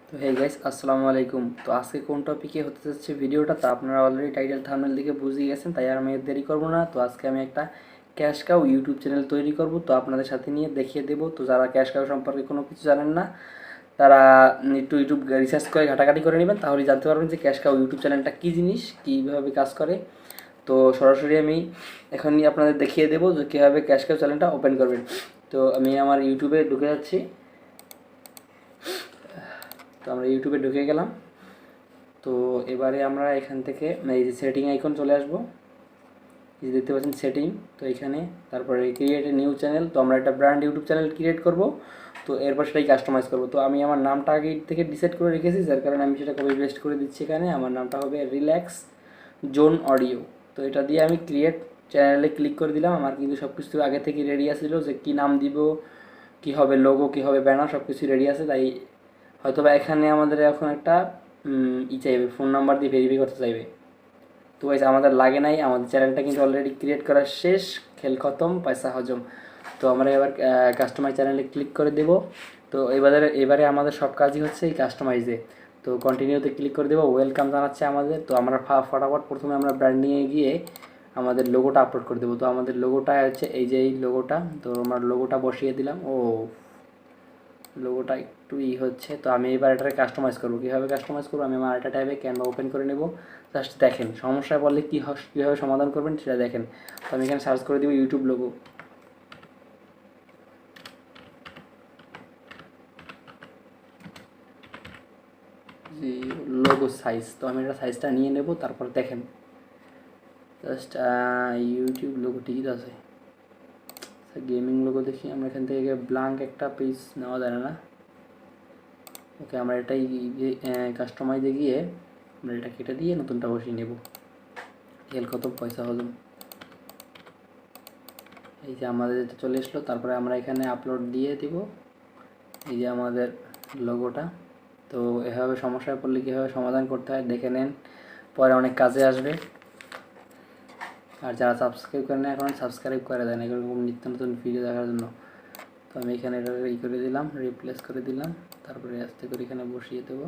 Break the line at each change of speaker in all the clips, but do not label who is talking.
তো hey guys, আসসালামু আলাইকুম। তো আজকে কোন টপিকে হতে যাচ্ছে ভিডিওটা, তা আপনারা অলরেডি টাইটেল থাম্বনেল দেখে বুঝে গেছেন, তাই আর আমি আর দেরি করবো না। তো আজকে আমি একটা ক্যাশ কাউ ইউটিউব চ্যানেল তৈরি করব, তো আপনাদের সাথে নিয়ে দেখিয়ে দেবো। তো যারা ক্যাশ কাউ সম্পর্কে কোনো কিছু জানেন না, তারা একটু ইউটিউব রিসার্চ করে ঘাটাঘাটি করে নেবেন, তাহলেই জানতে পারবেন যে ক্যাশ কাউ ইউটিউব চ্যানেলটা কী জিনিস, কীভাবে কাজ করে। তো সরাসরি আমি এখনই আপনাদের দেখিয়ে দেবো যে কীভাবে ক্যাশ কাউ চ্যানেলটা ওপেন করবেন। তো আমি আমার ইউটিউবে ঢুকে যাচ্ছি। তো আমরা ইউটিউবে ঢুকে গেলাম। তো এবারে আমরা এখান থেকে এই যে সেটিং আইকন চলে আসবো, এই যে দেখতে পাচ্ছেন সেটিং। তো এখানে তারপরে ক্রিয়েট এ নিউ চ্যানেল, তো আমরা একটা ব্র্যান্ড ইউটিউব চ্যানেল ক্রিয়েট করব। তো এরপর সেটাই কাস্টমাইজ করব। তো আমি আমার নামটা আগে থেকে ডিসাইড করে রেখেছি, যার কারণে আমি সেটা কপি পেস্ট করে দিচ্ছি এখানে। আমার নামটা হবে রিল্যাক্স জোন অডিও। তো এটা দিয়ে আমি ক্রিয়েট চ্যানেলে ক্লিক করে দিলাম। আমার কিন্তু সব কিছু আগে থেকে রেডি আছিল, যে কী নাম দিব, কী হবে লোগো, কী হবে ব্যানার, সব কিছু রেডি আছে। তাই হয়তো বা এখানে আমাদের এখন একটা চাইবে, ফোন নাম্বার দিয়ে ভেরিফাই করতে চাইবে। তো গাইস আমাদের লাগে নাই, আমাদের চ্যানেলটা কিন্তু অলরেডি ক্রিয়েট করা শেষ। খেল খতম, পয়সা হজম। তো আমরা এবার কাস্টমাইজ চ্যানেলে ক্লিক করে দেব। তো এবারে আমাদের সব কাজই হচ্ছে এই কাস্টমাইজে। তো কন্টিনিউতে ক্লিক করে দেবো, ওয়েলকাম জানাচ্ছে আমাদের। তো আমরা ফটাফট প্রথমে আমরা ব্র্যান্ডিংয়ে গিয়ে আমাদের লোগোটা আপলোড করে দেবো। তো আমাদের লোগোটা হচ্ছে এই যে এই লোগোটা। তো আমরা লোগোটা বসিয়ে দিলাম। লোগোটা একটু হচ্ছে। তো আমি এবার এটাকে কাস্টমাইজ করবো। কীভাবে কাস্টমাইজ করবো, আমি আমার একটা ট্যাবে ক্যানভা ওপেন করে নেব। জাস্ট দেখেন, সমস্যায় বললে কীভাবে সমাধান করবেন সেটা দেখেন। তো আমি এখানে সার্চ করে দিব ইউটিউব লোগো। জি, লোগো সাইজ। তো আমি এটা সাইজটা নিয়ে নেব। তারপর দেখেন জাস্ট ইউটিউব লোগো ঠিকই আছে। গেমিং লোগো দেখি, আমরা এখান থেকে ব্ল্যাঙ্ক একটা পেজ নেওয়া যায় না। ওকে, আমরা এটাই কাস্টমাইজে গিয়ে আমরা এটা কেটে দিয়ে নতুনটা বসিয়ে নেব। খেল কত পয়সা হলো। এই যে আমাদের এটা চলে আসলো। তারপরে আমরা এখানে আপলোড দিয়ে দিব এই যে আমাদের লোগোটা। তো এভাবে সমস্যায় পড়লে কীভাবে সমাধান করতে হয় দেখে নেন, পরে অনেক কাজে আসবে। আর যারা সাবস্ক্রাইব করেন না এখন, সাবস্ক্রাইব করে দেন এরকম নিত্য নতুন ভিডিও দেখার জন্য। তো আমি এখানে এটা করে দিলাম, রিপ্লেস করে দিলাম। তারপরে আস্তে করে এখানে বসিয়ে দেবো।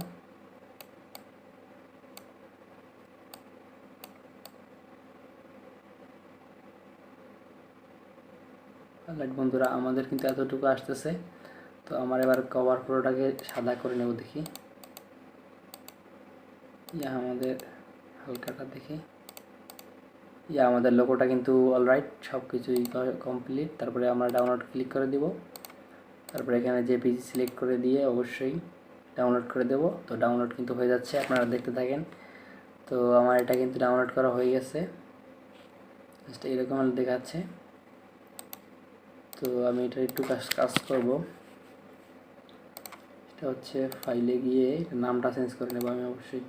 লাইট বন্ধুরা, আমাদের কিন্তু এতটুকু আসতেছে। তো আমার এবার কভার পুরোটাকে সাদা করে নেব দেখি। আমাদের হালকাটা দেখি। আমাদের লোগোটা কিন্তু অলরাইট, সব কিছুই কমপ্লিট। তারপরে আমরা ডাউনলোড ক্লিক করে দিব। তারপরে এখানে জেপিজি সিলেক্ট করে দিয়ে অবশ্যই ডাউনলোড করে দেব। তো ডাউনলোড কিন্তু হয়ে যাচ্ছে, আপনারা দেখতে থাকেন। তো আমার এটা কিন্তু ডাউনলোড করা হয়ে গেছে, জাস্ট এরকম দেখাচ্ছে। তো আমি এটা একটু কাজ করব। এটা হচ্ছে ফাইলে গিয়ে নামটা চেঞ্জ করে নেব আমি অবশ্যই।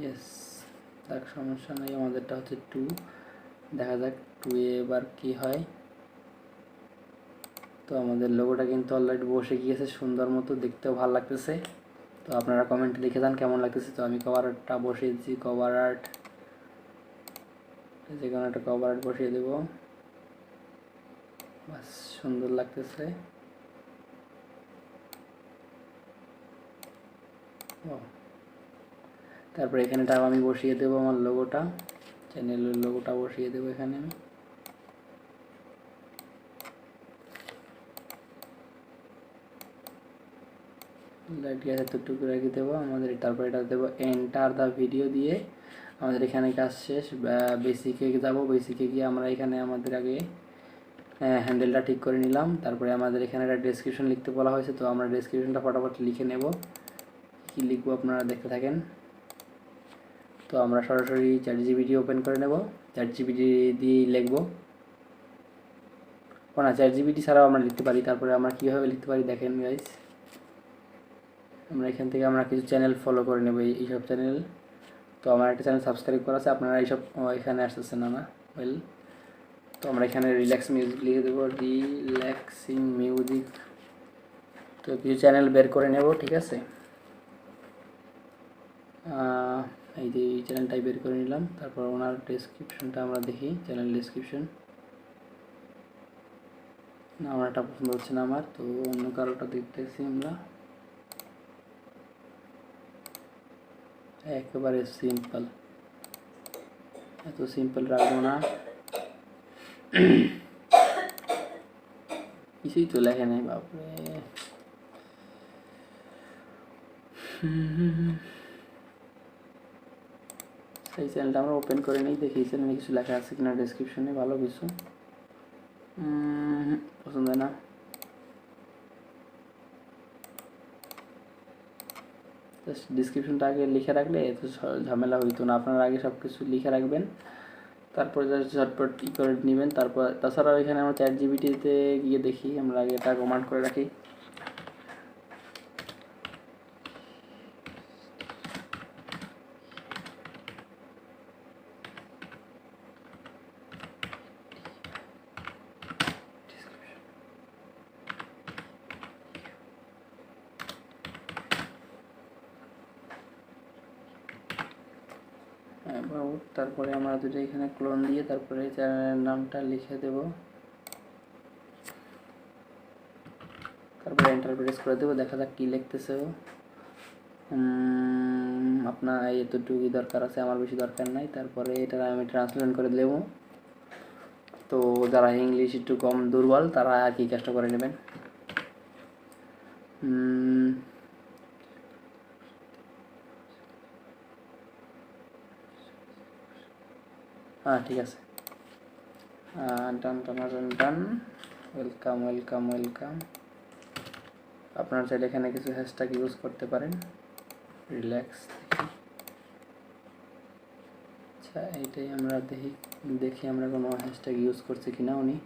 ইয়েস, দেখ সমস্যা নেই। আমাদেরটা হচ্ছে 2, দেখা যাক 2 এ এবার কী হয়। তো আমাদের লোগোটা কিন্তু অলরেডি বসে গিয়েছে সুন্দর মতো, দেখতেও ভালো লাগতেছে। তো আপনারা কমেন্টে লিখে দেন কেমন লাগতেছে। তো আমি কভার আর্টটা বসিয়ে দিচ্ছি, কভার আর্ট, যে কোনো একটা কভার আর্ট বসিয়ে দেবো। বাস, সুন্দর লাগতেছে। তারপরে এখানেটা আমি বসিয়ে দেবো আমার লোগোটা, চ্যানেলের লোগোটা বসিয়ে দেবো এখানে আমি। লাইট গ্যাস এতটুকু রেখে দেবো আমাদের। তারপরে এটা দেবো এন্টার দ্য ভিডিও দিয়ে আমাদের এখানে কাজ শেষ। বেসিকে যাবো, বেসিকে গিয়ে আমরা এখানে আমাদের আগে হ্যান্ডেলটা ঠিক করে নিলাম। তারপরে আমাদের এখানে একটা ডেসক্রিপশন লিখতে বলা হয়েছে। তো আমরা ডেসক্রিপশনটা ফটাফট লিখে নেব। কী লিখবো আপনারা দেখতে থাকেন। তো আমরা সরাসরি চ্যাট জিপিটি ওপেন করে নেব, চ্যাট জিপিটি দিয়েই লিখবো। না, চ্যাট জিপিটি ছাড়াও আমরা লিখতে পারি। তারপরে আমরা কীভাবে লিখতে পারি দেখেন গাইস। আমরা এখান থেকে আমরা কিছু চ্যানেল ফলো করে নেব, এইসব চ্যানেল। তো আমার একটা চ্যানেল সাবস্ক্রাইব করা আছে, আপনারা এইসব এখানে আসতেছে না ওয়েল। তো আমরা এখানে রিল্যাক্স মিউজিক লিখে দেবো, রিল্যাক্সিং মিউজিক। তো কিছু চ্যানেল বের করে নেব, ঠিক আছে। এই যে এই চ্যানেলটাই বের করে নিলাম। তারপর ওনার ডেসক্রিপশনটা আমরা দেখি, চ্যানেল ডেসক্রিপশন। না, আমার এটা পছন্দ হচ্ছে না আমার, তো অন্য কারোটা দেখতেছি আমরা। একেবারে সিম্পল, এত সিম্পল রাখবো না, কিছুই তো লেখে নেই বাপরে। সেই চ্যানেলটা আমরা ওপেন করে নিই, দেখি চ্যানেলে কিছু লেখা আছে কিনা, ডেসক্রিপশনে ভালো কিছু। পছন্দ না, ডিসক্রিপশনটা আগে লিখে রাখলে এত ঝামেলা হইতো না। আপনারা আগে সব কিছু লিখে রাখবেন, তারপরে জাস্ট ঝটপট ই করে নেবেন। তারপর তাছাড়াও এখানে আমরা ChatGPT-তে গিয়ে দেখি, আমরা আগে এটা কমান্ড করে রাখি। তারপরে আমরা দুটো এখানে ক্লোন দিয়ে তারপরে চ্যানেলের নামটা লিখে দেব, তারপরে এন্টার প্রেস করে দেবো, দেখা যাক কী লিখতেছে। আপনার এতটুকুই দরকার আছে, আমার বেশি দরকার নাই। তারপরে এটা আমি ট্রান্সলেট করে দেবো। তো যারা ইংলিশ একটু কম দুর্বল তারা আর কি চেষ্টা করে নেবেন। হ্যাঁ, ঠিক আছে, ডান টানা ডান। Welcome welcome welcome. আপনার চাইলে এখানে কিছু হ্যাশট্যাগ ইউজ করতে পারেন। রিল্যাক্স, আচ্ছা এইটাই আমরা দেখি আমরা কোনো হ্যাশট্যাগ ইউজ করছি কিনা উনি।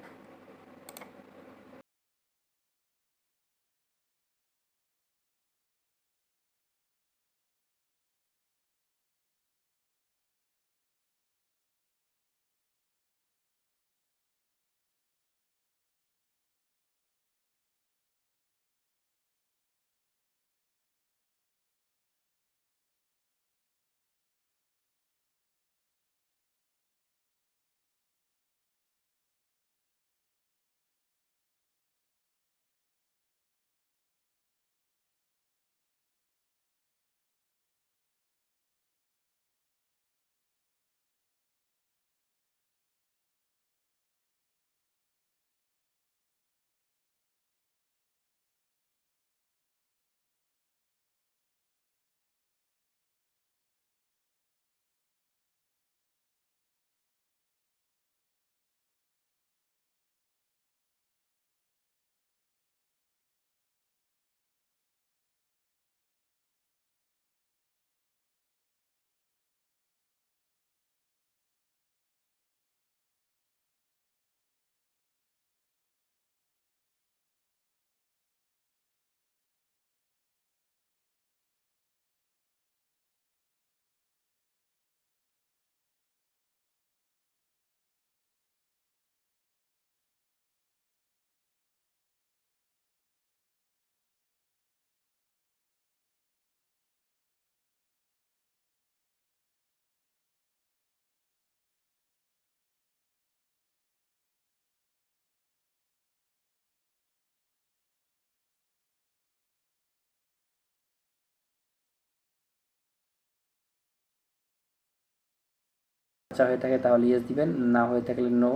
আচ্ছা হয়ে থাকে তাহলে ইয়েস দিবেন, না হয়ে থাকলে নো।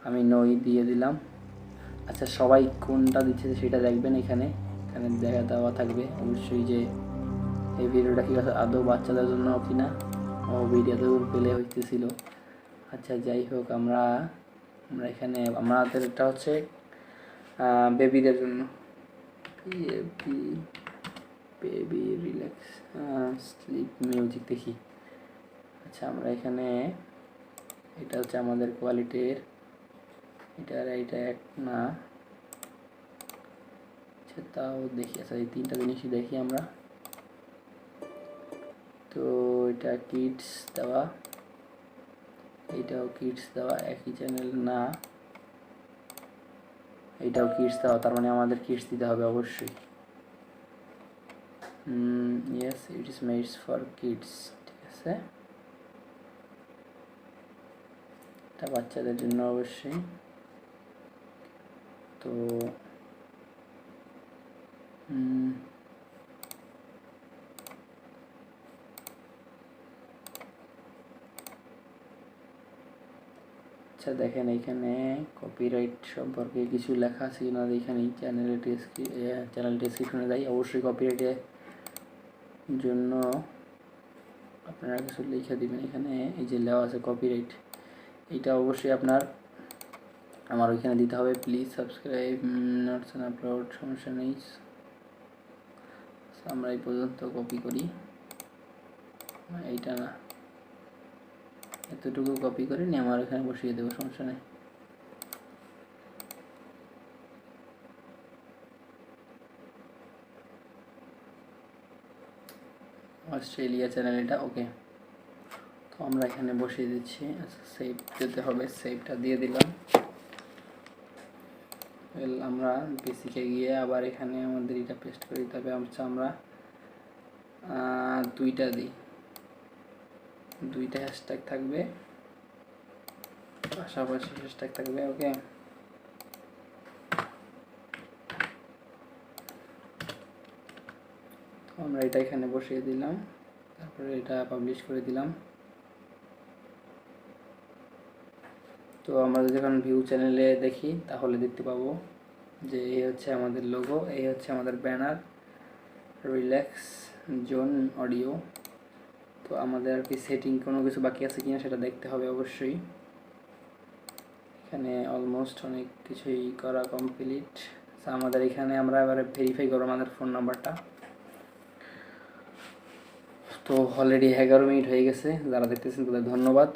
আমি নোই দিয়ে দিলাম। আচ্ছা সবাই কোনটা দিচ্ছে সেটা দেখবেন, এখানে এখানে দেখা দেওয়া থাকবে অবশ্যই যে এই ভিডিওটা কি আদৌ বাচ্চাদের জন্য কিনা। ও ভিডিওতে পেলে হইতেছিল। আচ্ছা যাই হোক, আমরা আমরা এখানে আমাদের এটা হচ্ছে বেবিদের জন্য, বেবি রিল্যাক্স স্লিপ মিউজিক দেখি। আচ্ছা আমরা এখানে এটা হচ্ছে আমাদের কোয়ালিটির, এটা এক না। আচ্ছা তাও দেখি, আচ্ছা এই তিনটা জিনিসই দেখি আমরা। তো এটা কিডস দেওয়া, এইটাও কিডস দেওয়া, একই চ্যানেল না। এইটাও কিডস দেওয়া, তার মানে আমাদের কিডস দিতে হবে অবশ্যই। Yes it is made for kids, ঠিক আছে, এটা বাচ্চাদের জন্য অবশ্যই। তো আচ্ছা দেখেন এখানে কপিরাইট সম্পর্কে কিছু লেখা আছে কিনা এখানে চ্যানেল ডেসক্রিপশনে যাই। অবশ্যই কপিরাইটের জন্য আপনারা কিছু লিখে দিবেন। এখানে এই যে লেখা আছে কপিরাইট, এইটা অবশ্যই আমার ওইখানে দিতে হবে। প্লিজ সাবস্ক্রাইব নটস অ্যান্ড আপলোড, সমস্যা নেই। আমরা এই পর্যন্ত কপি করি, এইটা না, এতটুকু কপি করে নিয়ে আমার এখানে বসিয়ে দেবো, সমস্যা নেই। অস্ট্রেলিয়া চ্যানেল এটা, ওকে। তো আমরা এখানে বসিয়ে দিচ্ছি। আচ্ছা সেভ যেতে হবে, সেভটা দিয়ে দিলাম। আমরা বেসিকে গিয়ে আবার এখানে আমাদের এটা পেস্ট করে দিতে হবে। আমরা দুইটা দিই, দুইটা হ্যাশট্যাগ থাকবে, পাশাপাশি হ্যাশট্যাগ থাকবে, ওকে। আমরা এটা এখানে বসিয়ে দিলাম, তারপরে এটা পাবলিশ করে দিলাম। তো আমরা যখন ভিউ চ্যানেলে দেখি তাহলে দেখতে পাবো যে এই হচ্ছে আমাদের লোগো, এই হচ্ছে আমাদের ব্যানার, রিল্যাক্স জোন অডিও। তো আমাদের আর কি সেটিং কোনো কিছু বাকি আছে কিনা সেটা দেখতে হবে অবশ্যই। এখানে অলমোস্ট অনেক কিছুই করা কমপ্লিট। আমাদের এখানে আমরা এবারে ভেরিফাই করবো আমাদের ফোন নাম্বারটা। তো অলরেডি 11 মিনিট হয়ে গেছে, যারা দেখতেছেন তাদের ধন্যবাদ।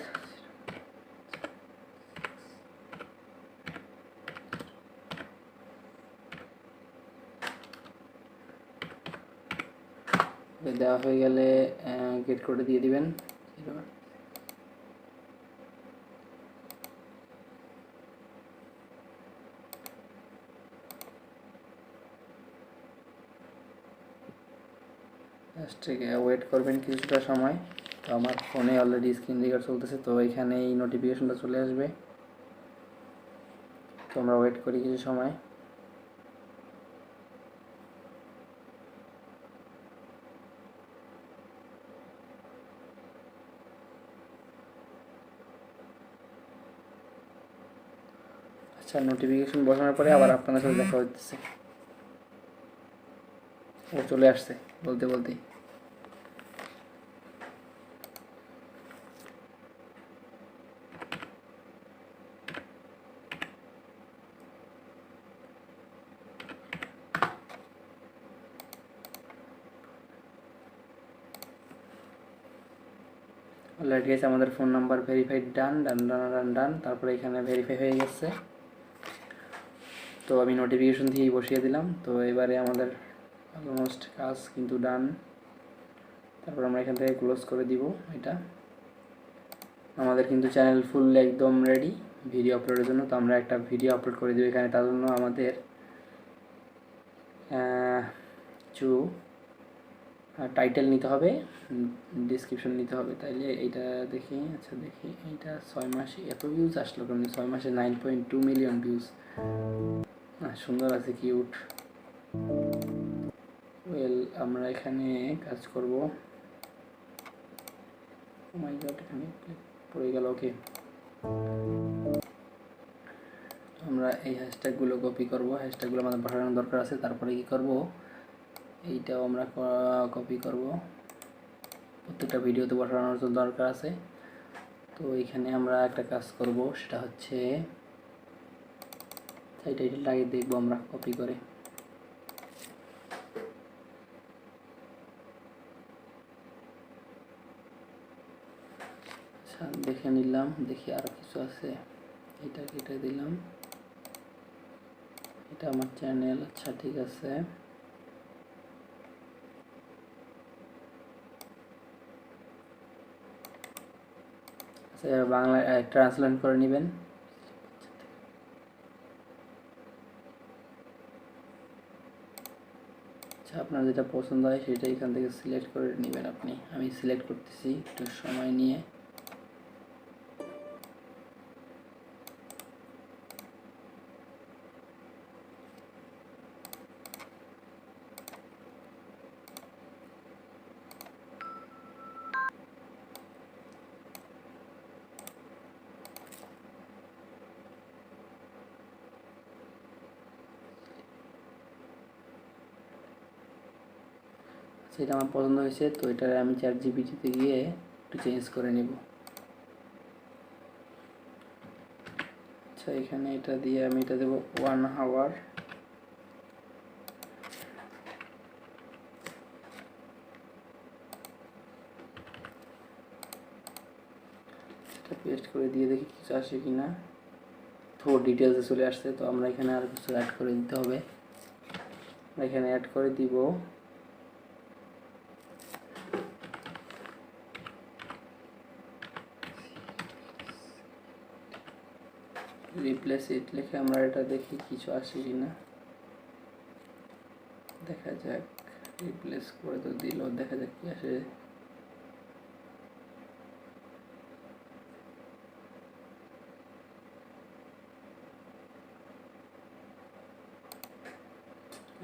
দেওয়া হয়ে গেলে গেট কোডে দিয়ে দিবেন। ওয়েট করবেন কিছুটা সময়। তো আমার ফোনে অলরেডি স্ক্রিন রেকর্ড চলতেছে, তো এখানে এই নোটিফিকেশনটা চলে আসবে। তো আমরা ওয়েট করি কিছু সময়। আচ্ছা নোটিফিকেশন বসানোর পরে আবার আপনাদের সাথে দেখা হচ্ছে। ও চলে আসছে বলতে বলতেই। অলরেডি গেছে আমাদের ফোন নাম্বার ভেরিফাইড, ডান ডান ডান ডান ডান, তারপরে এখানে ভেরিফাই হয়ে গেছে। তো আমি নোটিফিকেশন দিয়েই বসিয়ে দিলাম। তো এবারে আমাদের অলমোস্ট কাজ কিন্তু ডান। তারপর আমরা এখান থেকে ক্লোজ করে দিব এটা। আমাদের কিন্তু চ্যানেল ফুল একদম রেডি ভিডিও আপলোডের জন্য। তো আমরা একটা ভিডিও আপলোড করে দিব এখানে। তার জন্য আমাদের কিছু টাইটেল নিতে হবে, ডিসক্রিপশন নিতে হবে। তাইলে এইটা দেখি, আচ্ছা দেখি এইটা 6 মাসে এত ভিউজ আসলো কেন? 6 মাসে 9.2 মিলিয়ন ভিউজ। সুন্দর আছে, কিউট। ওয়েল আমরা এখানে কাজ করব। ও মাই গড, এখানে পড়ে গেল, ওকে। আমরা এই হ্যাশট্যাগুলো কপি করব, হ্যাশট্যাগুলো আমাদের বাড়ানোর দরকার আছে। তারপরে কি করব, এইটাও আমরা কপি করব, প্রত্যেকটা ভিডিওতে বসানোর জন্য দরকার আছে। তো এখানে আমরা একটা কাজ করব, সেটা হচ্ছে এই টাইটেলটা আগে দেখবো আমরা কপি করে। আচ্ছা দেখে নিলাম, দেখি আরও কিছু আছে। এটা কেটে দিলাম, এটা আমার চ্যানেল। আচ্ছা ঠিক আছে, আচ্ছা বাংলা ট্রান্সলেট করে নেবেন। আচ্ছা আপনার যেটা পছন্দ হয় সেটা এখান থেকে সিলেক্ট করে নেবেন আপনি। আমি সিলেক্ট করতেছি একটু সময় নিয়ে। এটা আমার পছন্দ হয়েছে, তো এটা আমি ChatGPT-তে গিয়ে একটু চেঞ্জ করে নেব। আচ্ছা, এখানে এটা দিয়ে আমি এটা দেবো 1 আওয়ার। এটা পেস্ট করে দিয়ে দেখি কিছু আসে কি না। তো ডিটেলসে চলে আসছে, তো আমরা এখানে আর কিছু অ্যাড করে দিতে হবে। আমরা এখানে অ্যাড করে দিব রিপ্লেস ইট লিখে আমরা এটা দেখি কিছু আসে কি না, দেখা যাক। রিপ্লেস করে তো দিল, দেখা যাক কি আসে।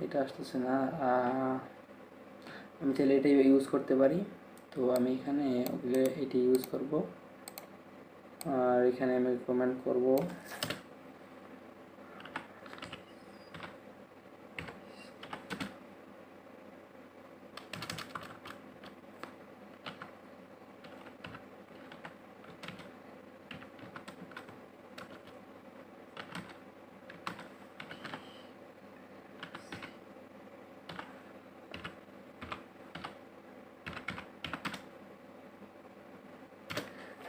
এটা আসতেছে না। আমি চাইলে এটাই ইউজ করতে পারি, তো আমি এখানে ওকে এটি ইউজ করব। আর এখানে আমি কমেন্ট করব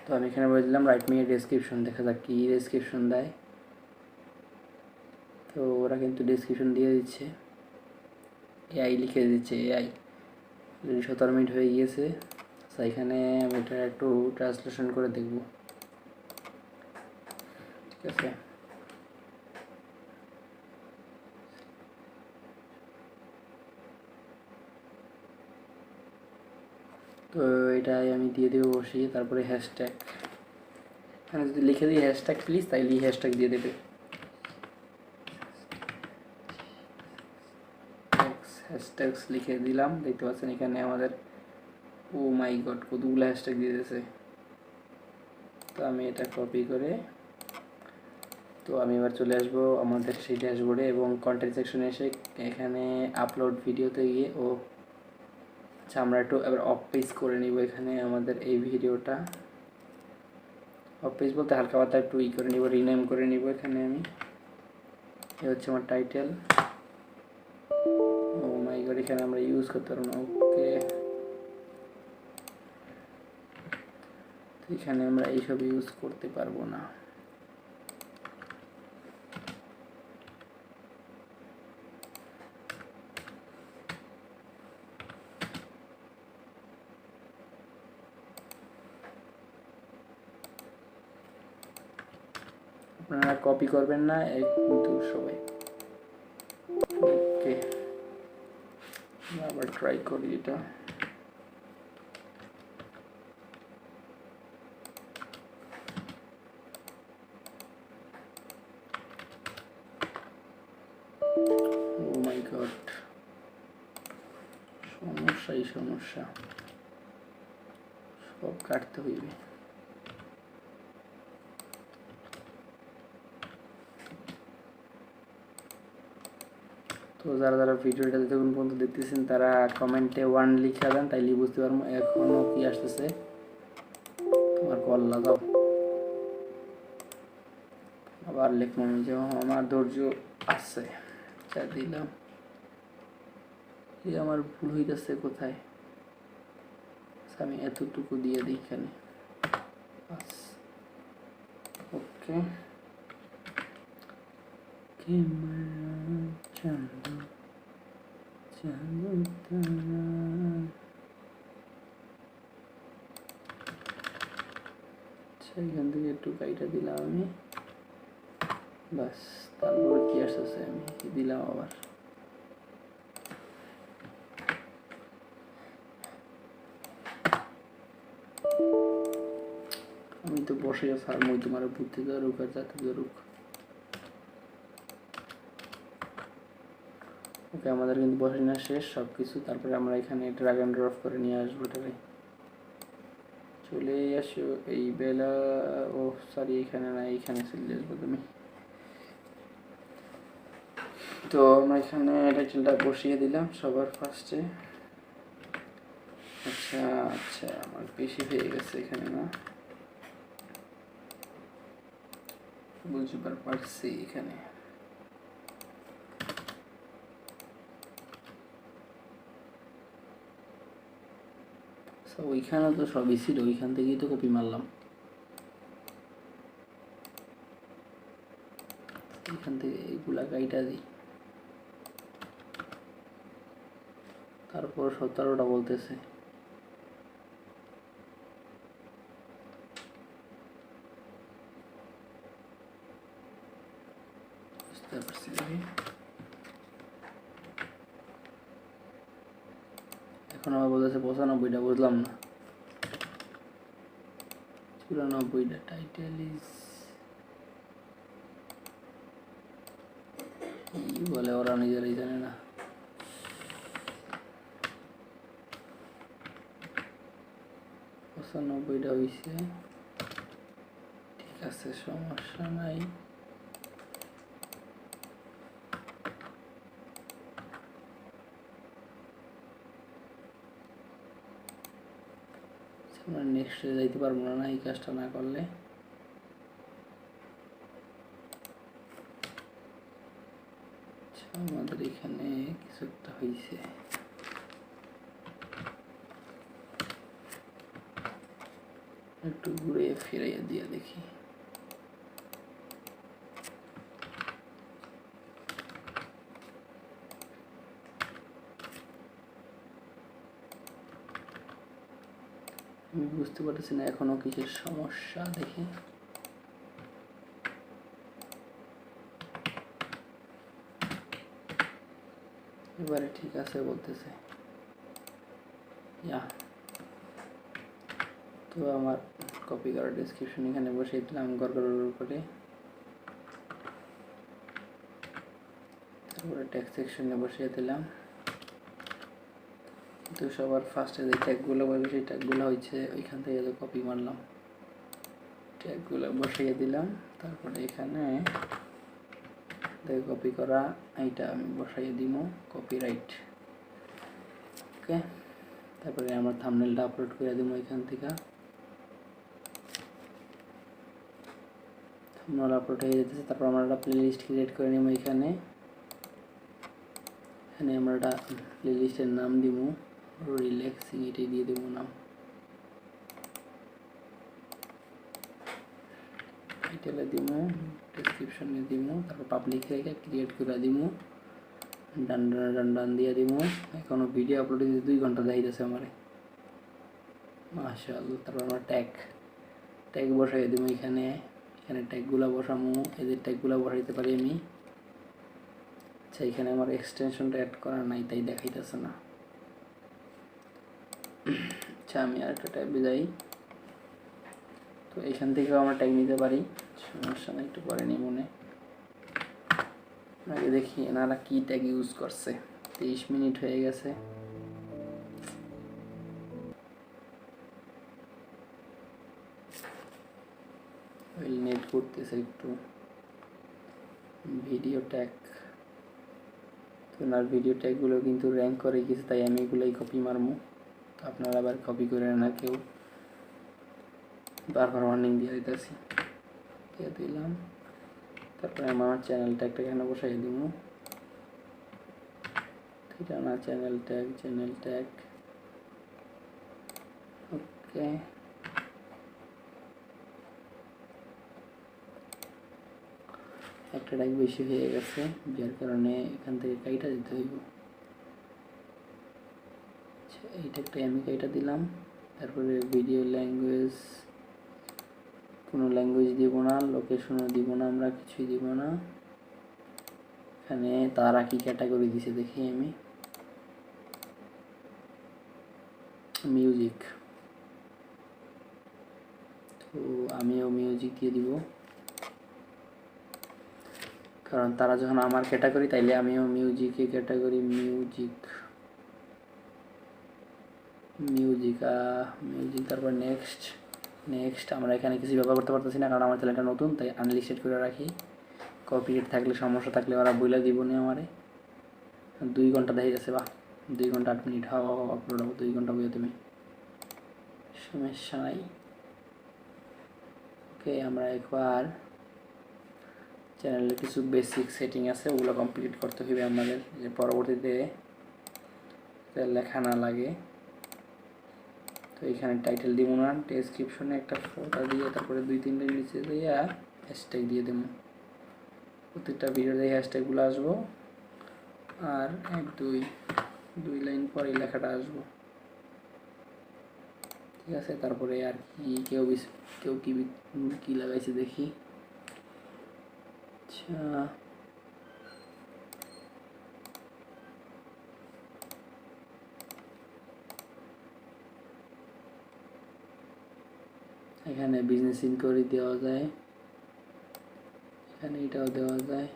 তো আমি এখানে বলে দিলাম রাইট মি এ ডেসক্রিপশন, দেখা যাক কি ডেসক্রিপশন দেয়। তো ওরা কিন্তু ডেসক্রিপশন দিয়ে দিচ্ছে, এআই লিখে দিচ্ছে। এআই 17 মিনিট হয়ে গিয়েছে। তো এখানে আমি এটা একটু ট্রান্সলেশন করে দেখব, ঠিক আছে। তো এটাই আমি দিয়ে দেবো বসিয়ে, তারপরে হ্যাশট্যাগ এখানে যদি লিখে দিই হ্যাশট্যাগ প্লিজ, তাইলে হ্যাশট্যাগ দিয়ে দেবে। হ্যাশট্যাগস লিখে দিলাম, দেখতে পাচ্ছেন এখানে আমাদের ও মাই গড কতগুলো হ্যাশট্যাগ দিয়ে দিয়েছে। তো আমি এটা কপি করে, তো আমি এবার চলে আসবো আমাদের সেই ড্যাশবোর্ডে এবং কন্টেন্ট সেকশনে এসে এখানে আপলোড ভিডিওতে গিয়ে আচ্ছা আমরা একটু এবার অফ পেজ করে নিব। এখানে আমাদের এই ভিডিওটা অফ পেজ বলতে হালকা পাতলা একটু করে নিব, রিনেম করে নিব। এখানে আমি এই হচ্ছে আমার টাইটেল। ও মাই গড, এখানে আমরা ইউজ করতে পারবো না। ওকে, এখানে আমরা এইসব ইউজ করতে পারবো না। আপনারা কপি করবেন না কিন্তু সবাই। ওকে, আবার ট্রাই করি এটা। ও মাই গড, সমস্যাই সমস্যা, সব কাটতে হইবে। তো যারা যারা ভিডিওটা যতক্ষণ পর্যন্ত দেখতেছেন তারা কমেন্টে 1 লিখে দেন, তাইলে বুঝতে পারবো এখনো কি আসতেছে। তোমার কল লাগাও, আবার লিখবো আমি যে আমার ধৈর্য আছে। আচ্ছা দিলাম, আমার ভুল হইতেছে কোথায়। আমি এতটুকু দিয়ে দিই এখানে। ওকে, এখান থেকে একটু গাইটা দিলাম আমি, বাস। তারপর কি আসতেছে আমি দিলাম আবার। আমি তো বসে ফার্মই তোমার বুদ্ধি ধরুক আর যাতে ধরুক। ওকে, আমাদের কিন্তু বসে না শেষ সব কিছু। তারপরে আমরা এখানে ড্র্যাগ অ্যান্ড ড্রপ করে নিয়ে আসবো এটাকে। চলে আসো এই বেলা, ও সরি এখানে না, এইখানে চলে আসবো তুমি। তো আমরা এখানে টাইটেলটা বসিয়ে দিলাম সবার ফার্স্টে। আচ্ছা আচ্ছা, আমার বেশি হয়ে গেছে এখানে না, বুঝবার পারছি এখানে। ওইখানে তো সবই ছিল, ওইখান থেকেই তো কপি মারলাম, এখান থেকে এইগুলা কাইটা দিই। তারপর 17টা বলতেছে, বুঝতে পারছি। এখন আবার বলতেছে 95টা, বুঝলাম না। 94টা, টাইটেল ইজ কি বলে ওরা নিজেরাই জানে না। 95টা হয়েছে, ঠিক আছে, সমস্যা নাই। আমরা নেক্সটে যাইতে পারবো না এই কাজটা না করলে। আমাদের এখানে কিছু একটা হয়েছে, একটু ঘুরে ফিরাইয়া দিয়ে দেখি। আমি বুঝতে পারতেছি না এখনো কিসের সমস্যা, দেখি। এবারে ঠিক আছে বলতেছে। তো আমার কপি করা ডেসক্রিপশন এখানে বসিয়ে দিলাম গড়গড়ের উপরে, তারপরে ট্যাগ সেকশনে বসিয়ে দিলাম। তো সবার ফার্স্টে যে ট্যাগগুলো বলবে সেই ট্যাগগুলো হচ্ছে ওইখান থেকে যে কপি মারলাম, ট্যাগগুলো বসিয়ে দিলাম। তারপরে এখানে কপি করা এইটা আমি বসাইয়ে দিব, কপিরাইট, ওকে। তারপরে আমার থাম্বনেলটা আপলোড করে দিব এখান থেকে। থাম্বনেল আপলোড হয়ে যেতেছে। তারপর আমরা একটা প্লেলিস্ট ক্রিয়েট করে নিব এখানে। এখানে আমরা একটা প্লেলিস্টের নাম দিব রিল্যাক্সিং, এটাই দিয়ে দেবো নাম। টাইটেলে দিব, ডেসক্রিপশনে দিব, তারপর পাবলিক রেখে ক্রিয়েট করে দিব, ডান দিয়ে দিব। এখনো ভিডিও আপলোড দিতে 2 ঘন্টা দেখাইতেছে আমারে, মাশাআল্লাহ। তারপর আমরা ট্যাগ বসাই দিব এখানে ট্যাগগুলো বসামু, এদের ট্যাগগুলো বসাইতে পারি আমি। আচ্ছা, এখানে আমার এক্সটেনশনটা অ্যাড করা নাই তাই দেখাইতেছে না। আচ্ছা, আমি আরেকটা ট্যাবে যাই। তো এখান থেকেও আমরা ট্যাগ নিতে পারি, সমস্যা নেই, একটু পরে নিই মনে। আগে দেখি এনারা কি ট্যাগ ইউজ করছে। 23 মিনিট হয়ে গেছে। নেট করতেছে একটু। ভিডিও ট্যাগ, তো ওনার ভিডিও ট্যাগগুলো কিন্তু র্যাঙ্ক করে গেছে, তাই আমি এগুলোই কপি মারবো। তো আপনারা আবার কপি করে না কেউ, বারবার ওয়ার্নিং দিয়ে দিতেছি, দিয়ে দিলাম। তারপরে আমার চ্যানেল ট্যাগটা এখানে বসাই দিব, ঠিকানা চ্যানেল ট্যাগ, ওকে। একটা ট্যাগ বেশি হয়ে গেছে, যার কারণে এখান থেকে কাইটা দিতে হইব। আচ্ছা, এই ট্যাগটা আমি কাইটা দিলাম। তারপরে ভিডিও ল্যাঙ্গুয়েজ, কোনো ল্যাঙ্গুয়েজ দিব না, লোকেশনও দিব না, আমরা কিছুই দিব না। এখানে তারা কি ক্যাটাগরি দিছে দেখি আমি, মিউজিক, তো আমিও মিউজিক দিয়ে দিব, কারণ তারা যখন আমার ক্যাটাগরি তাইলে আমিও মিউজিকে ক্যাটাগরি মিউজিক। তারপর নেক্সট আমরা এখানে কিছু ব্যবহার করতে পারতেছি না, কারণ আমার চ্যানেলটা নতুন, তাই আনলিস্টেড করে রাখি। কপিরাইট থাকলে, সমস্যা থাকলে ওরা বইলা দিব না আমারে। 2 ঘন্টা দেখে গেছে, বা 2 ঘন্টা 8 মিনিট আপলোড হবে, 2 ঘন্টা বইয়া তুমি। সমস্যা নাই। ওকে, আমরা একবার চ্যানেলে কিছু বেসিক সেটিং আছে ওগুলো কমপ্লিট করতে হবে আমাদের, যে পরবর্তীতে লেখা না লাগে। তো এখানে টাইটেল দিব না, ডেসক্রিপশনে একটা ফটো দিয়ে তারপরে 2-3 লাইন নিচে দিয়ে হ্যাশট্যাগ দিয়ে দেবো। প্রত্যেকটা ভিডিওতে এই হ্যাশট্যাগুলো আসবো, আর 1-2 লাইন পরে লেখাটা আসবো। ঠিক আছে, তারপরে আর কি কেউ কি লাগাইছে দেখি। আচ্ছা, এখানে বিজনেস ইনকোয়ারি দেওয়া যায়, এখানে এটাও দেওয়া যায়।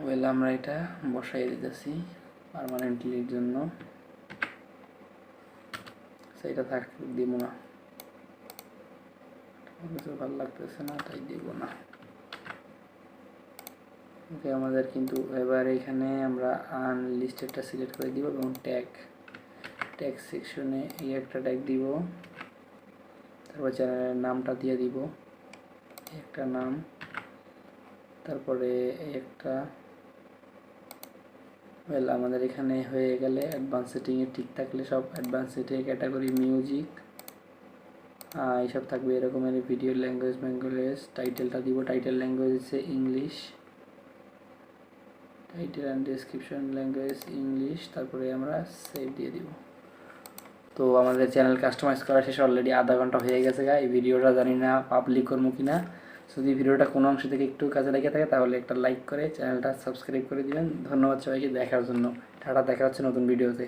ওয়েল, আমরা এটা বসাই দিতেছি পার্মানেন্টলির জন্য, সেটা থাকতে দিব না, কিছু ভালো লাগতেছে না তাই দিব না। ওকে, আমাদের কিন্তু এবার এখানে আমরা আনলিস্টেডটা সিলেক্ট করে দিব এবং ট্যাগ সেকশনে এই একটা ট্যাগ দিব, তারপর চ্যানেলের নামটা দিয়ে দিব, একটা নাম, তারপরে একটা। ওয়েল, আমাদের এখানে হয়ে গেলে অ্যাডভান্স সেটিংয়ে ঠিক থাকলে সব অ্যাডভান্স সেটিং ক্যাটাগরি মিউজিক এইসব থাকবে এরকমের। ভিডিও ল্যাঙ্গুয়েজ বেঙ্গলিশ, টাইটেলটা দিব, টাইটেল ল্যাঙ্গুয়েজ হচ্ছে English, title and description language English, তারপরে আমরা সেভ দিয়ে দিব। তো আমাদের চ্যানেল কাস্টমাইজ করা শেষ, অলরেডি আধা ঘন্টা হয়ে গেছে। এই ভিডিওটা জানি না পাবলিক করবো কিনা, যদি ভিডিওটা কোনো অংশ থেকে একটু কাজে লেগে থাকে তাহলে একটা লাইক করে চ্যানেলটা সাবস্ক্রাইব করে দিবেন। ধন্যবাদ সবাইকে দেখার জন্য। টাটা, দেখা হচ্ছে নতুন ভিডিওতে।